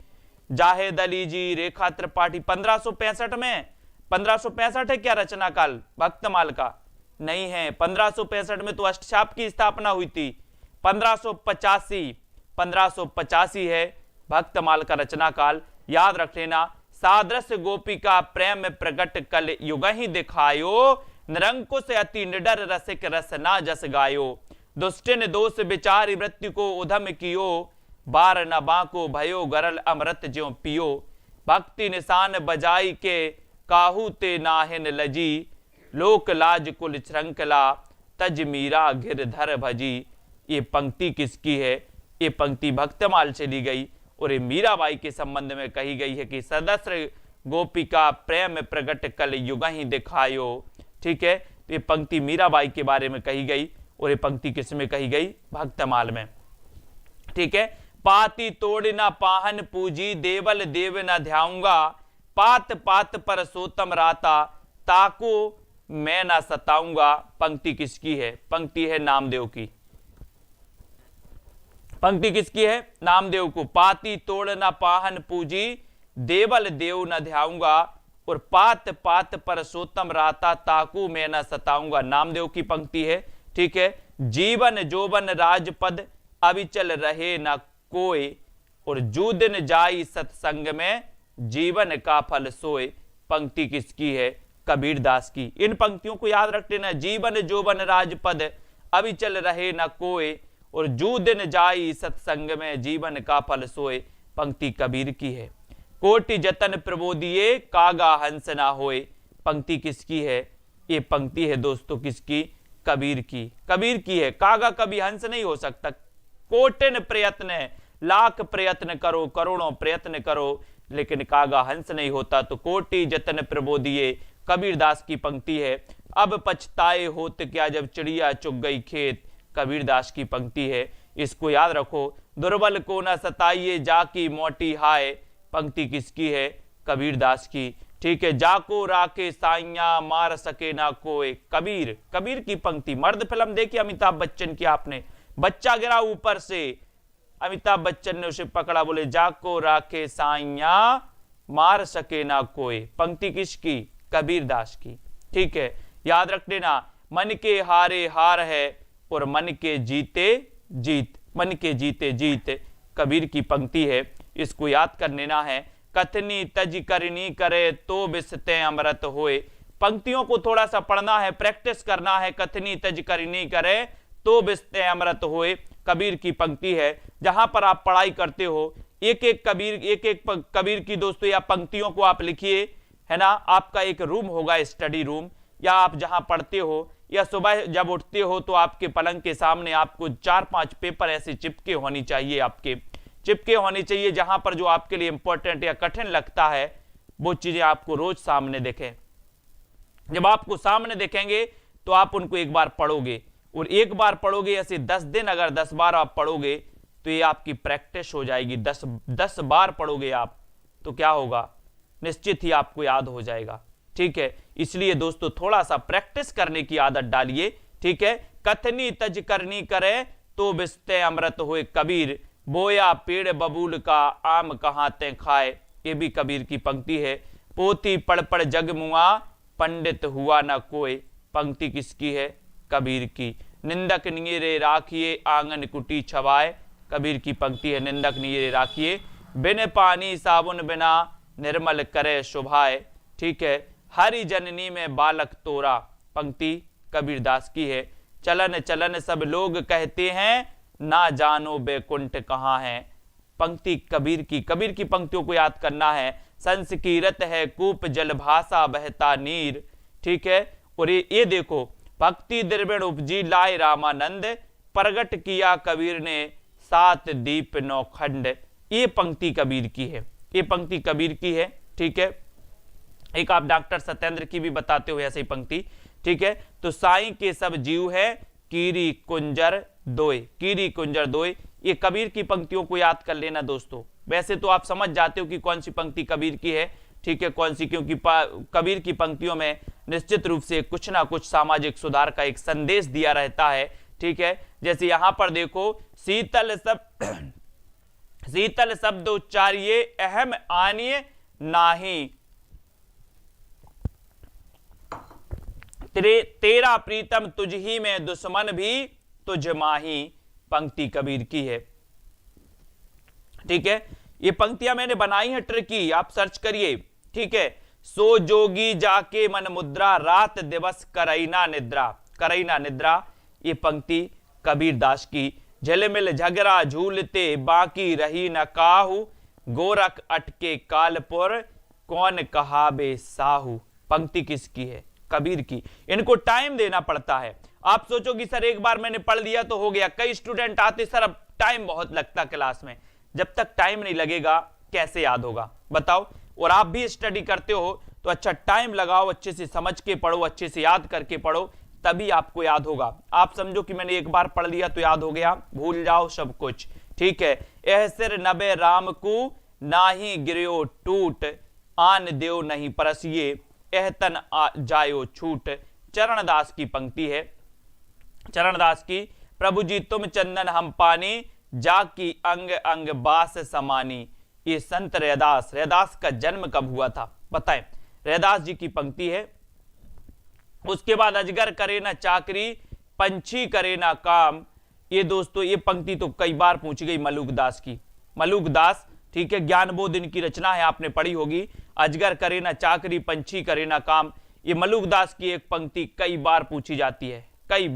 जाहेद अली जी, रेखा त्रिपाठी। 1565 में 1565 है क्या रचना काल भक्तमाल का? नहीं है, 1565 में तो अष्टछाप की स्थापना हुई थी। 1585 है भक्तमाल का रचना काल, याद रख लेना। सादृश गोपिका प्रेम प्रगट कल युग ही दिखायो निरंकुश अति निडर रसिक रस ना जस गायो दुष्टिन दोष विचारी मृत्यु को उधम कियो बार न बाको भयो गरल अमृत ज्यों पियो भक्ति निशान बजाई के काहू ते नाहिन लजी लोक लाज कुल श्रृंखला तज मीरा गिरधर भजी। ये पंक्ति किसकी है? ये पंक्ति भक्तमाल से ली गई और ये मीराबाई के संबंध में कही गई है कि सदस्य गोपिका प्रेम प्रगट कल युग ही दिखायो। ठीक है, तो ये पंक्ति मीराबाई के बारे में कही गई और ये पंक्ति किस में कही गई? भक्तमाल में। ठीक है, पाती तोड़ ना पाहन पूजी देवल देव न ध्याऊंगा पात पात पर सोतम राता ताको मैं ना सताऊंगा। पंक्ति किसकी है? पंक्ति है नामदेव की। पंक्ति किसकी है? नामदेव को। पाती तोड़ ना पाहन पूजी देवल देव न ध्याऊंगा और पात पात पर सोतम राता ताकू मैं न सताऊंगा। नामदेव की पंक्ति है। ठीक है, जीवन जोबन राजपद अविचल रहे न कोई और जूदिन जाई सत्संग में जीवन का फल सोए। पंक्ति किसकी है? कबीरदास की। इन पंक्तियों को याद रख लेना। जीवन जोबन राजपद अविचल रहे न कोई और जू दिन जाई सत्संग में जीवन का फल सोए। पंक्ति कबीर की है। कोटि जतन प्रबोधिए कागा हंस ना होए। पंक्ति किसकी है? ये पंक्ति है दोस्तों किसकी? कबीर की। कबीर की है। कागा कभी हंस नहीं हो सकता। कोटिन प्रयत्न, लाख प्रयत्न करो, करोड़ों प्रयत्न करो, लेकिन कागा हंस नहीं होता। तो कोटि जतन प्रबोधिए कबीरदास की पंक्ति है। अब पछताए होत क्या जब चिड़िया चुग गई खेत। कबीरदास की पंक्ति है, इसको याद रखो। दुर्बल को न सताइए जाकी मोटी हाय। पंक्ति किसकी है? कबीरदास की। ठीक है, जाको राके साइया मार सके ना कोई। कबीर। कबीर की पंक्ति। मर्द फिल्म देखी अमिताभ बच्चन की आपने? बच्चा गिरा ऊपर से, अमिताभ बच्चन ने उसे पकड़ा, बोले जाको राके साइया मार सके ना कोई। पंक्ति किसकी? कबीरदास की। ठीक है, याद रख लेना। मन के हारे हार है और मन के जीते जीत। मन के जीते जीत कबीर की पंक्ति है, इसको याद कर लेना है। कथनी तज करनी करे तो बिसते अमृत होए। पंक्तियों को थोड़ा सा पढ़ना है, प्रैक्टिस करना है। कथनी तज करनी करे तो बिसते अमृत होए कबीर की पंक्ति है। जहां पर आप पढ़ाई करते हो एक एक कबीर की दोस्तों या पंक्तियों को आप लिखिए, है ना। आपका एक रूम होगा, स्टडी रूम, या आप जहां पढ़ते हो या सुबह जब उठते हो तो आपके पलंग के सामने आपको 4-5 पेपर ऐसे चिपके होनी चाहिए, आपके चिपके होने चाहिए, जहां पर जो आपके लिए इंपॉर्टेंट या कठिन लगता है वो चीजें आपको रोज सामने दिखें। जब आपको सामने दिखेंगे तो आप उनको एक बार पढ़ोगे, और एक बार पढ़ोगे ऐसे 10 दिन अगर 10 बार आप पढ़ोगे तो ये आपकी प्रैक्टिस हो जाएगी। 10 बार पढ़ोगे आप तो क्या होगा, निश्चित ही आपको याद हो जाएगा। ठीक है, इसलिए दोस्तों थोड़ा सा प्रैक्टिस करने की आदत डालिए। ठीक है, कथनी तज करनी करे तो बिस्ते अमृत होए कबीर, बोया पेड़ बबूल का आम कहां ते खाए। ये भी कबीर की पंक्ति है। पोती पढ़ पढ़ जग मुआ पंडित हुआ न कोई। पंक्ति किसकी है, कबीर की। निंदक नीरे राखिए आंगन कुटी छवाए। कबीर की पंक्ति है, निंदक नीरे राखिए बिन पानी साबुन बिना निर्मल करे शोभाए। ठीक है, हरि जननी में बालक तोरा। पंक्ति कबीरदास की है। चलन चलन सब लोग कहते हैं ना जानो बैकुंठ कहाँ है। पंक्ति कबीर की। कबीर की पंक्तियों को याद करना है। संस्कीरत है कूप जल भाषा बहता नीर। ठीक है, और ये देखो, भक्ति द्रविण उपजी लाए रामानंद, प्रगट किया कबीर ने 7 दीप 9 खंड। ये पंक्ति कबीर की है, ये पंक्ति कबीर की है। ठीक है, एक आप डॉक्टर सत्येंद्र की भी बताते हो ऐसी पंक्ति। ठीक है, तो साईं के सब जीव है कीरी कुंजर दोय। कीरी कुंजर दोय, ये कबीर की पंक्तियों को याद कर लेना दोस्तों। वैसे तो आप समझ जाते हो कि कौन सी पंक्ति कबीर की है। ठीक है, कौन सी, क्योंकि कबीर की पंक्तियों में निश्चित रूप से कुछ ना कुछ सामाजिक सुधार का एक संदेश दिया रहता है। ठीक है, जैसे यहां पर देखो, शीतल शब्द उच्चारिये अहम आनिय नाही, तेरा प्रीतम तुझ ही में दुश्मन भी तुझ माही। पंक्ति कबीर की है। ठीक है, ये पंक्तियां मैंने बनाई है ट्रिकी, आप सर्च करिए। ठीक है, सो जोगी जाके मन मुद्रा रात दिवस करैना निद्रा। करैना निद्रा, ये पंक्ति कबीरदास की। झिलमिल झगड़ा झूलते बाकी रही न काहू, गोरख अटके कालपुर कौन कहाबे साहू। पंक्ति किसकी है, कबीर की। इनको टाइम देना पड़ता है। आप सोचो कि सर एक बार मैंने पढ़ लिया तो हो गया। कई स्टूडेंट आते, सर अब टाइम बहुत लगता क्लास में। जब तक टाइम नहीं लगेगा कैसे याद होगा बताओ। और आप भी स्टडी करते हो तो अच्छा टाइम लगाओ, अच्छे से समझ के पढ़ो, अच्छे से याद करके पढ़ो, तभी आपको याद होगा। आप समझो कि मैंने एक बार पढ़ लिया तो याद हो गया, भूल जाओ सब कुछ। ठीक है, एह सिर नबे राम को नाही गिरियो टूट, आन देव नहीं परसिए एह तन जायो छूट। चरणदास की पंक्ति है। चरणदास की, प्रभु जी तुम चंदन हम पानी, जाकी अंग अंग बास समानी। ये संत रैदास। रैदास का जन्म कब हुआ था बताएं। रैदास जी की पंक्ति है। उसके बाद अजगर करे ना चाकरी, पंछी करे ना काम। ये दोस्तों ये पंक्ति तो कई बार पूछी गई मलूक दास की। मलूक दास, ठीक है, ज्ञानबोध इनकी रचना है, आपने पढ़ी होगी। अजगर करे ना चाकरी, पंछी करे ना काम। ये मलूक दास की एक पंक्ति कई बार पूछी जाती है, कई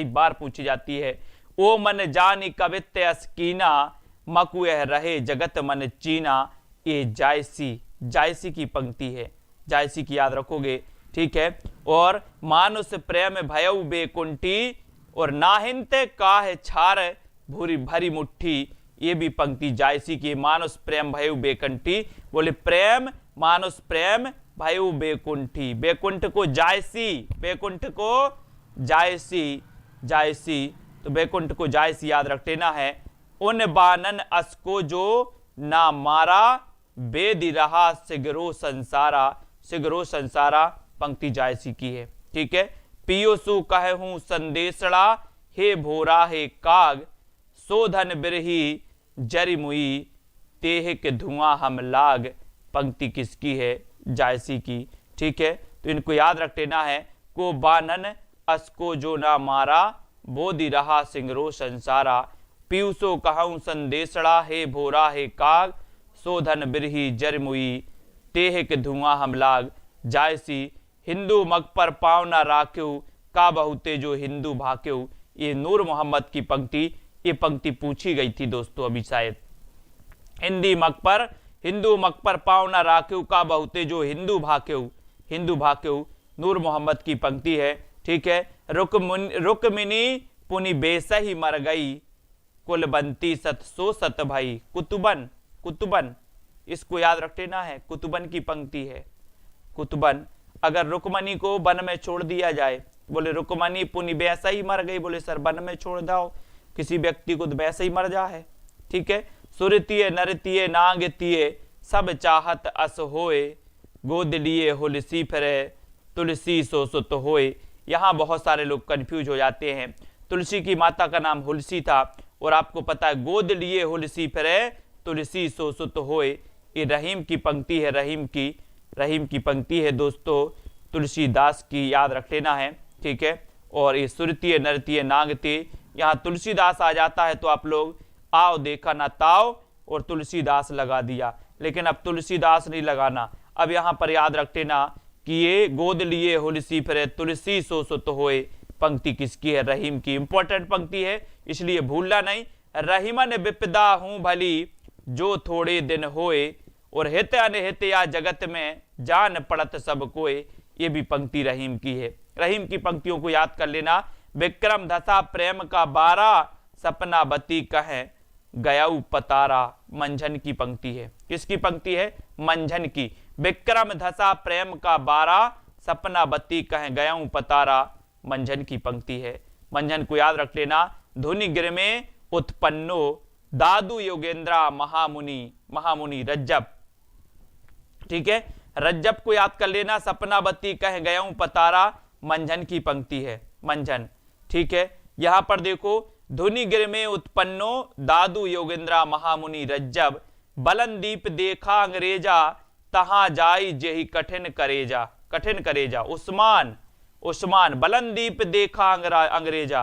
बार पूछी जाती है। ओ मन जानी कवित्य अस्कीना, मकुएह रहे जगत मन चीना। ये जायसी की पंक्ति है। जायसी की याद रखोगे। ठीक है, और मानुष प्रेम भयउ बेकुंठी, और नाहिंते काहे छार भूरी भरी मुट्ठी। ये भी पंक्ति जायसी की। मानुष प्रेम भयउ बेकुंठी, बोले प्रेम मानुष प्रेम भयउ बेकुंठी। बेकुंठ को जायसी, बेकुंठ को जायसी, तो बैकुंठ को जायसी याद रख लेना है। उन बानन असको जो ना मारा, बेदि रहा सिगरो संसारा। सिगरो संसारा पंक्ति जायसी की है। ठीक है, पियो सु कहूं संदेशड़ा, हे भोरा हे काग, सोधन बिरही जरि मुई, तेह के धुआं हम लाग। पंक्ति किसकी है, जायसी की। ठीक है, तो इनको याद रख लेना है। को बानन असको जो ना मारा, बोधि रहा सिंगरो संसारा। पीयूसो कहूं संदेशड़ा, हे भोरा हे काग, सोधन बिरही जरमुई, तेह के धुआं हम लाग। जायसी, हिंदू मग पर पाँव न राख्यू, का बहुते जो हिंदू भाक्यू। ये नूर मोहम्मद की पंक्ति, ये पंक्ति पूछी गई थी दोस्तों अभी शायद। हिंदू मग पर पाँव न राख्यू, का बहुते जो हिंदू भाक्यू। नूर मोहम्मद की पंक्ति है। ठीक है, रुकमिनी पुनि बेसही मर गई, कुलबंती सत सो सत भाई। कुतुबन, कुतुबन इसको याद रख लेना है, कुतुबन की पंक्ति है। कुतुबन, अगर रुकमणी को वन में छोड़ दिया जाए, बोले रुकमणी पुनि वैसा ही मर गई, बोले सर वन में छोड़ दो किसी व्यक्ति को तो वैसे ही मर जा है, ठीक है। सुरतीय नरतीय नांगतीय सब चाहत अस होए, गोद लिए हुलसी फिरे तुलसी सो सुत होए। यहाँ बहुत सारे लोग कंफ्यूज हो जाते हैं। तुलसी की माता का नाम हुलसी था, और आपको पता है गोद लिए हुलसी फिरे तुलसी सो सुत होए, ये रहीम की पंक्ति है, रहीम की पंक्ति है दोस्तों, तुलसीदास की, याद रख लेना है, ठीक है। और ये सुरतीय नरतीय नांगतीय, यहाँ तुलसीदास आ जाता है तो आप लोग आओ देखा ना ताओ और तुलसीदास लगा दिया, लेकिन अब तुलसीदास नहीं लगाना। अब यहाँ पर याद रख लेना कि ये गोद लिए हुलसी फिरे तुलसी सो सुत होए पंक्ति किसकी है? रहीम की। इंपॉर्टेंट पंक्ति है, इसलिए भूलना नहीं। रहीमन विपदा हूं भली जो थोड़े दिन होए, और हित अनहित या जगत में जान पड़त सब कोय, ये भी पंक्ति रहीम की है। रहीम की पंक्तियों को याद कर लेना। विक्रम धसा प्रेम का बारा, सपना बती कहे गयाऊ पतारा, मंझन की पंक्ति है। किसकी पंक्ति है? मंझन की। विक्रम धसा प्रेम का बारा, सपना बती कहे गयाऊ पतारा, मंझन की पंक्ति है। मंझन को याद रख लेना। धुनि गिर में उत्पन्नो दादू योगेंद्रा महामुनि, महामुनि रज्जब, ठीक है। रज्जब को याद कर लेना। सपना बत्ती कह गयाऊं पतारा, मंझन की पंक्ति है, मंझन, ठीक है। यहां पर देखो, धुनि गिर में उत्पन्नो दादू योगेंद्रा महामुनि रज्जब, बलनदीप देखा अंग्रेजा, तहां जाई जेहि कठिन करेजा, कठिन करेजा। उस्मान, उस्मान, बलनदीप देखा अंग्रेजा,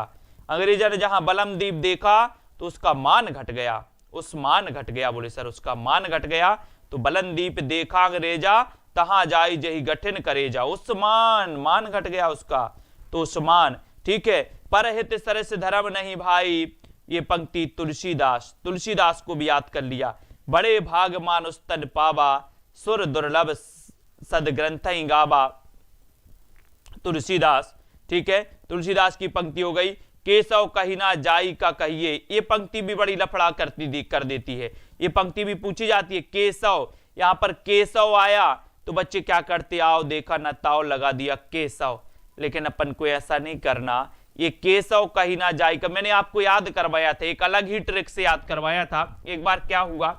अंग्रेजा ने जहां बलनदीप देखा तो उसका मान घट गया, उस्मान घट गया। बोले सर उसका मान घट गया, तो बलनदीप देखा अंग्रेजा, तहां जाई जही गठिन करेजा। उस्मान, मान घट गया उसका, तो उस्मान, ठीक है। परहित सरस धर्म नहीं भाई, ये पंक्ति तुलसीदास, तुलसीदास को भी याद कर लिया। बड़े भाग मानुष तन पावा, सुर दुर्लभ सदग्रंथ गावा, तुलसीदास, ठीक है। तुलसीदास की पंक्ति हो गई। केशव कही ना जाई का कहिए, ये पंक्ति भी बड़ी लफड़ा कर देती है, ये पंक्ति भी पूछी जाती है। केशव, यहां पर केशव आया तो बच्चे क्या करते? आओ देखा ना ताओ लगा दिया केशव, लेकिन अपन को ऐसा नहीं करना। ये केशव कही ना जाई का मैंने आपको याद करवाया था, एक अलग ही ट्रिक से याद करवाया था। एक बार क्या हुआ,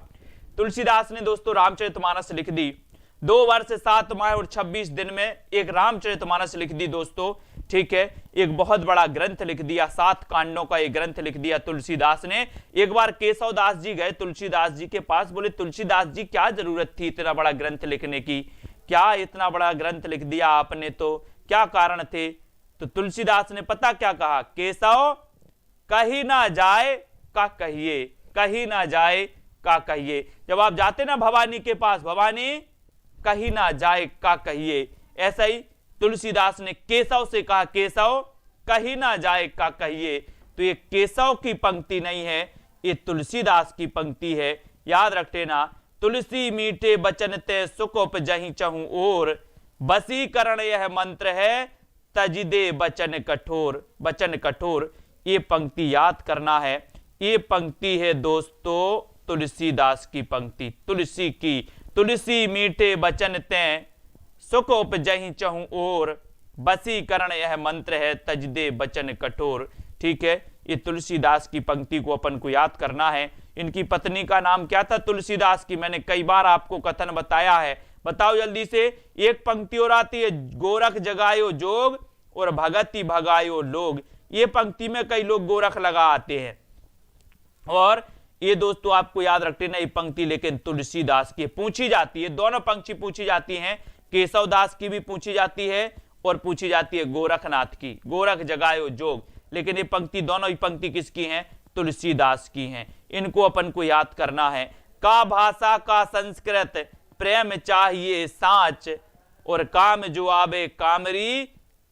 तुलसीदास ने दोस्तों रामचरितमानस लिख दी। 2 वर्ष 7 माह और 26 दिन में एक रामचरितमानस लिख दी दोस्तों, ठीक है। एक बहुत बड़ा ग्रंथ लिख दिया, 7 कांडों का एक ग्रंथ लिख दिया तुलसीदास ने। एक बार केशवदास जी गए तुलसीदास जी के पास, बोले तुलसीदास जी क्या जरूरत थी इतना बड़ा ग्रंथ लिखने की, क्या इतना बड़ा ग्रंथ लिख दिया आपने, तो क्या कारण थे? तो तुलसीदास ने पता क्या कहा? केशव कहीं ना जाए का कहिए, कहीं ना जाए का कहिए। जब आप जाते ना भवानी के पास, भवानी कहीं ना जाए का कहिए, ऐसा ही तुलसीदास ने केशव से कहा, केशव कहीं ना जाए का कहिए। तो ये केशव की पंक्ति नहीं है, ये तुलसीदास की पंक्ति है, याद रख लेना। तुलसी मीठे बचन ते सुख उपजहि चहु ओर, बसीकरण यह मंत्र है तजिदे बचन कठोर, बचन कठोर, ये पंक्ति याद करना है। ये पंक्ति है दोस्तों तुलसीदास की पंक्ति, तुलसी की। तुलसी मीठे बचन ते सुख उपजहि चहु ओर, बसीकरण यह मंत्र है तजदे बचन कठोर, ठीक है। ये तुलसीदास की पंक्ति को अपन को याद करना है। इनकी पत्नी का नाम क्या था तुलसीदास की? मैंने कई बार आपको कथन बताया है, बताओ जल्दी से। एक पंक्ति और आती है, गोरख जगायो जोग और भगति भगायो लोग। ये पंक्ति में कई लोग गोरख लगा आते हैं, और ये दोस्तों आपको याद रखते ना, ये पंक्ति लेकिन तुलसीदास की पूछी जाती है। दोनों पंक्ति पूछी जाती हैं, केशवदास की भी पूछी जाती है और पूछी जाती है गोरखनाथ की, गोरख जगायो जोग। लेकिन ये पंक्ति, दोनों ही पंक्ति किसकी हैं? तुलसीदास की हैं। इनको अपन को याद करना है। का भाषा का संस्कृत प्रेम चाहिए साच, और काम जो आवे कामरी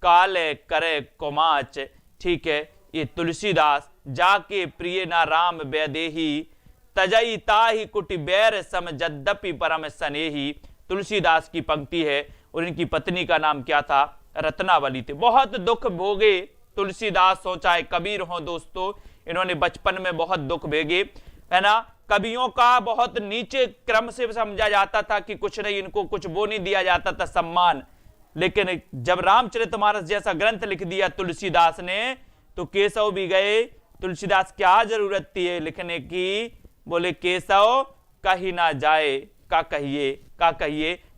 काले करे कोमाच, ठीक है। ये तुलसीदास, जाके प्रिय ना राम वैदेही, तजई ताहि कुटि बैर सम जद्यपि परम सनेही, तुलसीदास की पंक्ति है। और इनकी पत्नी का नाम क्या था? रत्नावली थे। बहुत दुख भोगे तुलसीदास हो चाहे कबीर हो दोस्तों, इन्होंने बचपन में बहुत दुख भेगे, है ना। कवियों का बहुत नीचे क्रम से समझा जाता था कि कुछ नहीं, इनको कुछ वो नहीं दिया जाता था सम्मान, लेकिन जब रामचरितमानस जैसा ग्रंथ लिख दिया तुलसीदास ने, तो केशव भी गए, तुलसीदास क्या जरूरत थी लिखने की, बोले केशव कहीं ना जाए, का कहिए,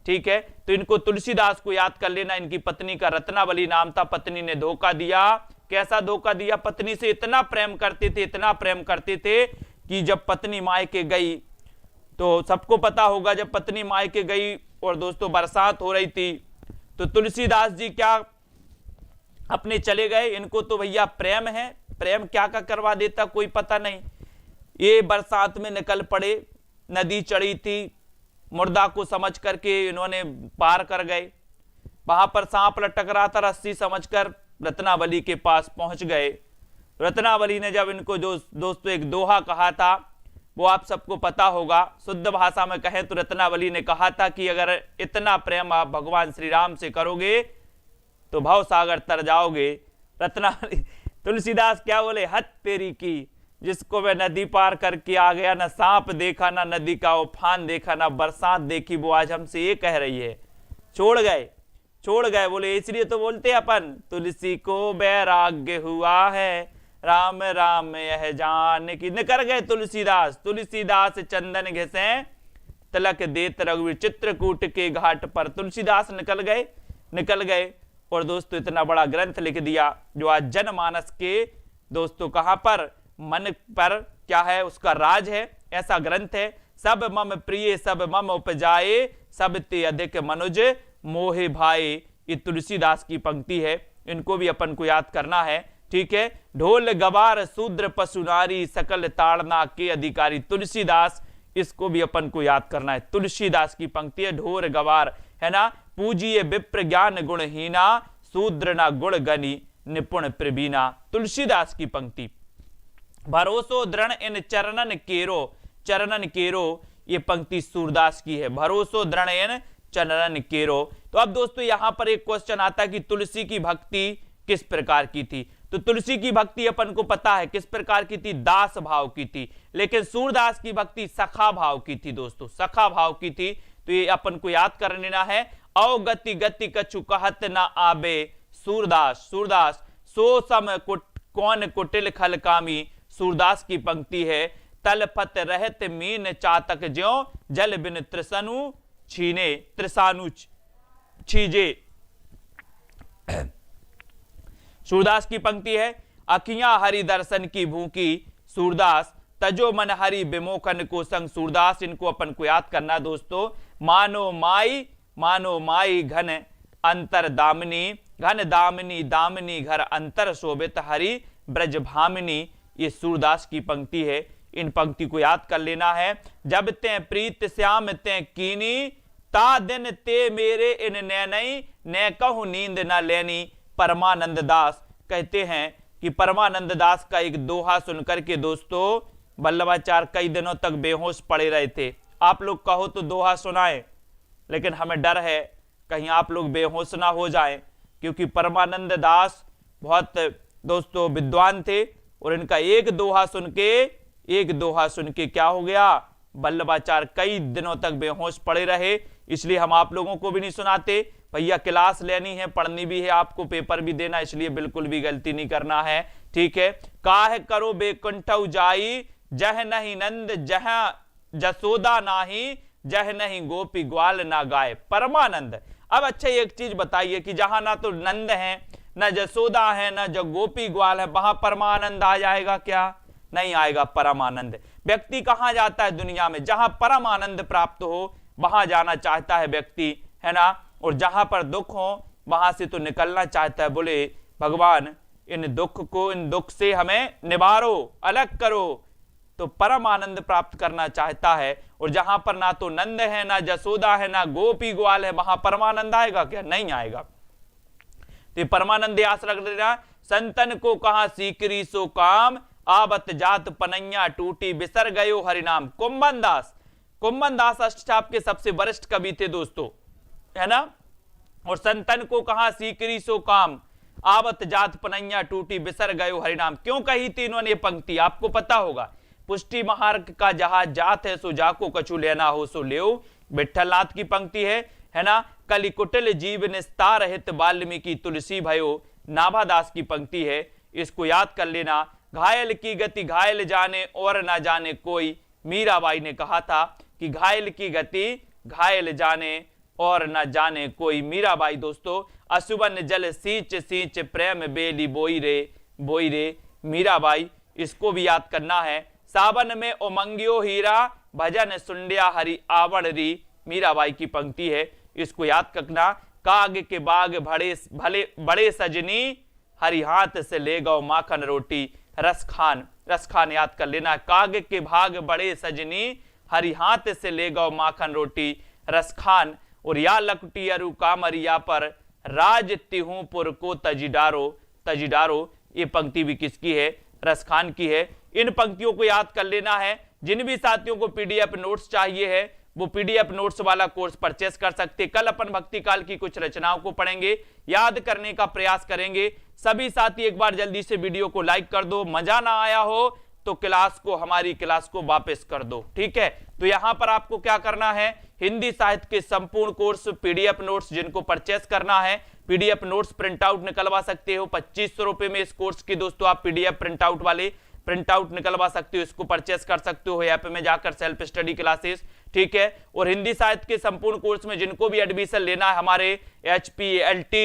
ठीक है। तो इनको तुलसीदास को याद कर लेना। इनकी पत्नी का रत्नावली नाम था, पत्नी ने धोखा दिया। कैसा धोखा दिया? पत्नी से इतना प्रेम करते थे कि जब पत्नी मायके गई, तो सबको पता होगा जब पत्नी मायके गई और दोस्तों बरसात हो रही थी, तो तुलसीदास जी क्या अपने चले गए। इनको तो भैया प्रेम है, प्रेम क्या करवा देता कोई पता नहीं। ये बरसात में निकल पड़े, नदी चढ़ी थी, मुर्दा को समझ करके इन्होंने पार कर गए। वहां पर सांप लटक रहा था, रस्सी समझकर रत्नावली के पास पहुंच गए। रत्नावली ने जब इनको दोस्तों एक दोहा कहा था, वो आप सबको पता होगा, शुद्ध भाषा में कहें तो रत्नावली ने कहा था कि अगर इतना प्रेम आप भगवान श्री राम से करोगे तो भव सागर तर जाओगे। रत्नावली तुलसीदास क्या बोले? हद तेरी की, जिसको मैं नदी पार करके आ गया, ना सांप देखा, ना नदी का उफान देखा, ना बरसात देखी, वो आज हमसे ये कह रही है। छोड़ गए। बोले इसलिए तो बोलते अपन, तुलसी को वैराग्य हुआ है, राम राम यह जान की। निकल गए तुलसीदास चंदन घिसे, तिलक देत रघुवीर चित्रकूट के घाट पर। तुलसीदास निकल गए और दोस्तों इतना बड़ा ग्रंथ लिख दिया, जो आज जनमानस के दोस्तों कहां पर, मन पर क्या है, उसका राज है। ऐसा ग्रंथ है, सब मम प्रिय सब मम उपजाए, सब ते अधिक मनुज मोहे भाई। ये तुलसीदास की पंक्ति है, इनको भी अपन को याद करना है, ठीक है। ढोल गवार शूद्र पशु नारी, सकल ताड़ना के अधिकारी। तुलसीदास, इसको भी अपन को याद करना है। तुलसीदास की पंक्ति है, ढोर गवार, है ना। पूजिए विप्र ज्ञान गुणहीना, शूद्र ना गुण गनि निपुण प्रवीणा। तुलसीदास की पंक्ति। भरोसो दृढ़ इन चरणन केरो, ये पंक्ति सूरदास की है। भरोसो दृढ़ इन चरणन केरो। तो अब दोस्तों यहां पर एक क्वेश्चन आता है कि तुलसी की भक्ति किस प्रकार की थी। तो तुलसी की भक्ति अपन को पता है किस प्रकार की थी, दास भाव की थी। लेकिन सूरदास की भक्ति सखा भाव की थी दोस्तों, सखा भाव की थी। तो ये अपन को याद कर लेना है। अवगति गति कछु कहत ना आबे, सूरदास सो सम कौन कुटिल खल कामी। सूरदास की पंक्ति है, तलपत रहत मीन चातक ज्यों, जल बिन त्रिसानु छीजे। सूरदास की पंक्ति है, अखियां हरि दर्शन की भूखी, सूरदास तजो मन हरि विमोखन को संग। सूरदास, इनको अपन को याद करना दोस्तों। मानो माई घन अंतर दामिनी घर अंतर शोभित हरि ब्रज भामिनी। ये सूरदास की पंक्ति है, इन पंक्ति को याद कर लेना है। जब ते प्रीत श्याम ते कीनी, ता दिन ते मेरे इन नैनई, न कहूं नींद न लेनी। परमानंद दास कहते हैं कि परमानंद दास का एक दोहा सुनकर के दोस्तों वल्लभाचार्य कई दिनों तक बेहोश पड़े रहे थे। आप लोग कहो तो दोहा सुनाए, लेकिन हमें डर है कहीं आप लोग बेहोश ना हो जाएं, क्योंकि परमानंद दास बहुत दोस्तों विद्वान थे और इनका एक दोहा सुन के क्या हो गया, वल्लभाचार्य कई दिनों तक बेहोश पड़े रहे। इसलिए हम आप लोगों को भी नहीं सुनाते। भैया क्लास लेनी है, पढ़नी भी है, आपको पेपर भी देना, इसलिए बिल्कुल भी गलती नहीं करना है, ठीक है। काह करो बेकुंठौ जाई, जह नहीं नंद जहां जसोदा नाही, जह नहीं गोपी ग्वाल ना गाय। परमानंद। अब अच्छा एक चीज बताइए कि जहां ना तो नंद है, ना जसोदा है, ना जो गोपी ग्वाल है, वहां परमानंद आ जाएगा क्या? नहीं आएगा परमानंद। व्यक्ति कहां जाता है दुनिया में? जहां परमानंद प्राप्त हो वहां जाना चाहता है व्यक्ति, है ना। और जहां पर दुख हो वहां से तो निकलना चाहता है। बोले भगवान इन दुख से हमें निवारो, अलग करो। तो परम आनंद प्राप्त करना चाहता है। और जहां पर ना तो नंद है, ना जसोदा है, ना गोपी ग्वाल है, वहां परमानंद आएगा क्या? नहीं आएगा। तो परमानंद आस रख लेना। संतन को कहा सीकरी सो काम, आवत जात पनैया टूटी बिसर गयो हरिनाम। कुंभन दास अष्टचाप के सबसे वरिष्ठ कवि थे दोस्तों, है ना। और संतन को कहा सीकरी सो काम, आवत जात पनैया टूटी बिसर गयो हरिनाम। क्यों कही थी इन्होंने ये पंक्ति, आपको पता होगा। पुष्टि महार्ग का जहाज जात है, सो जाको कछु लेना हो सो लेओ, विठ्ठलनाथ की पंक्ति है ना। कलि कुटिल जीव निस्तार हित वाल्मीकि तुलसी भयो, नाभादास की पंक्ति है, इसको याद कर लेना। घायल की गति घायल जाने और ना जाने कोई, मीराबाई ने कहा था कि घायल की गति घायल जाने और न जाने कोई। मीराबाई दोस्तों, असुवन जल सींच सींच प्रेम बेली बोई रे, मीराबाई, इसको भी याद करना है। सावन में उमंगियो हीरा भजन सुंडिया हरि आवण री, मीराबाई की पंक्ति है, इसको याद रखना। काग के बाग भले बड़े सजनी, हरि हाथ से ले गौ माखन रोटी, रसखान याद कर लेना। काग के भाग बड़े सजनी, हरि हाथ से ले गौ माखन रोटी, रसखान। और या लकुटी अरु कामरिया पर, राज तिहूपुर को तजिडारो, ये पंक्ति भी किसकी है, रसखान की है। इन पंक्तियों को याद कर लेना है। जिन भी साथियों को पीडीएफ नोट्स चाहिए है वो पीडीएफ नोट्स वाला कोर्स परचेस कर सकते। कल अपन भक्ति काल की कुछ रचनाओं को पढ़ेंगे, याद करने का प्रयास करेंगे। सभी साथी एक बार जल्दी से वीडियो को लाइक कर दो, मजा ना आया हो तो हमारी क्लास को वापस कर दो, ठीक है। तो यहां पर आपको क्या करना है, हिंदी साहित्य के संपूर्ण कोर्स पीडीएफ नोट्स जिनको परचेस करना है, पीडीएफ नोट्स प्रिंट आउट निकलवा सकते हो। 2500 रुपए में इस कोर्स की दोस्तों आप पीडीएफ प्रिंट आउट निकलवा सकते हो, इसको परचेस कर सकते हो ऐप में जाकर, सेल्फ स्टडी क्लासेस, ठीक है। और हिंदी साहित्य के संपूर्ण कोर्स में जिनको भी एडमिशन लेना है, हमारे HPLT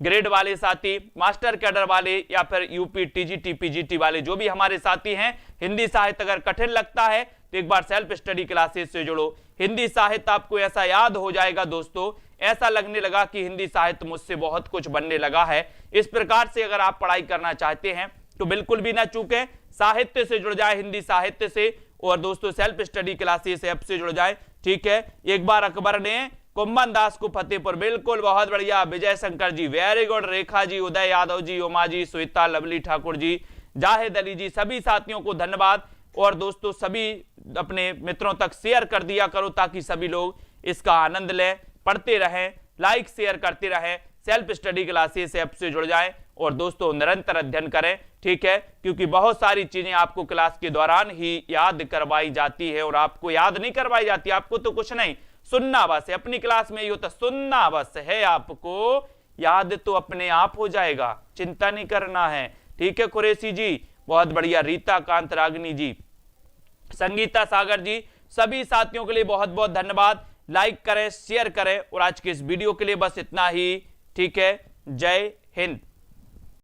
ग्रेड वाले साथी, मास्टर कैडर वाले या फिर यूपी TGT PGT वाले जो भी हमारे साथी हैं, हिंदी साहित्य अगर कठिन लगता है तो एक बार सेल्फ स्टडी क्लासेस से जुड़ो। हिंदी साहित्य आपको ऐसा याद हो जाएगा दोस्तों, ऐसा लगने लगा कि हिंदी साहित्य मुझसे बहुत कुछ बनने लगा है। इस प्रकार से अगर आप पढ़ाई करना चाहते हैं तो बिल्कुल भी ना चूकें, साहित्य से जुड़ जाए, हिंदी साहित्य से, और दोस्तों सेल्फ स्टडी क्लासेस ऐप से जुड़ जाए, ठीक है। एक बार अकबर ने कुंभन दास को फतेहपुर, बिल्कुल बहुत बढ़िया, विजय शंकर जी वेरी गुड, रेखा जी, उदय यादव जी, उमा जी, श्वेता, लवली ठाकुर जी, जाहिद अली जी, सभी साथियों को धन्यवाद। और दोस्तों सभी अपने मित्रों तक शेयर कर दिया करो ताकि सभी लोग इसका आनंद लें, पढ़ते रहें, लाइक शेयर करते रहें, सेल्फ स्टडी क्लासेस ऐप से जुड़ जाएं और दोस्तों निरंतर अध्ययन करें, ठीक है। क्योंकि बहुत सारी चीजें आपको क्लास के दौरान ही याद करवाई जाती है और आपको याद नहीं करवाई जाती, आपको तो कुछ नहीं, सुनना बस है। अपनी क्लास में ये होता, सुनना बस है, आपको याद तो अपने आप हो जाएगा, चिंता नहीं करना है, ठीक है। कुरैशी जी बहुत बढ़िया, रीता कांत रागनी जी, संगीता सागर जी, सभी साथियों के लिए बहुत बहुत धन्यवाद। लाइक करें, शेयर करें, और आज के इस वीडियो के लिए बस इतना ही, ठीक है। जय हिंद।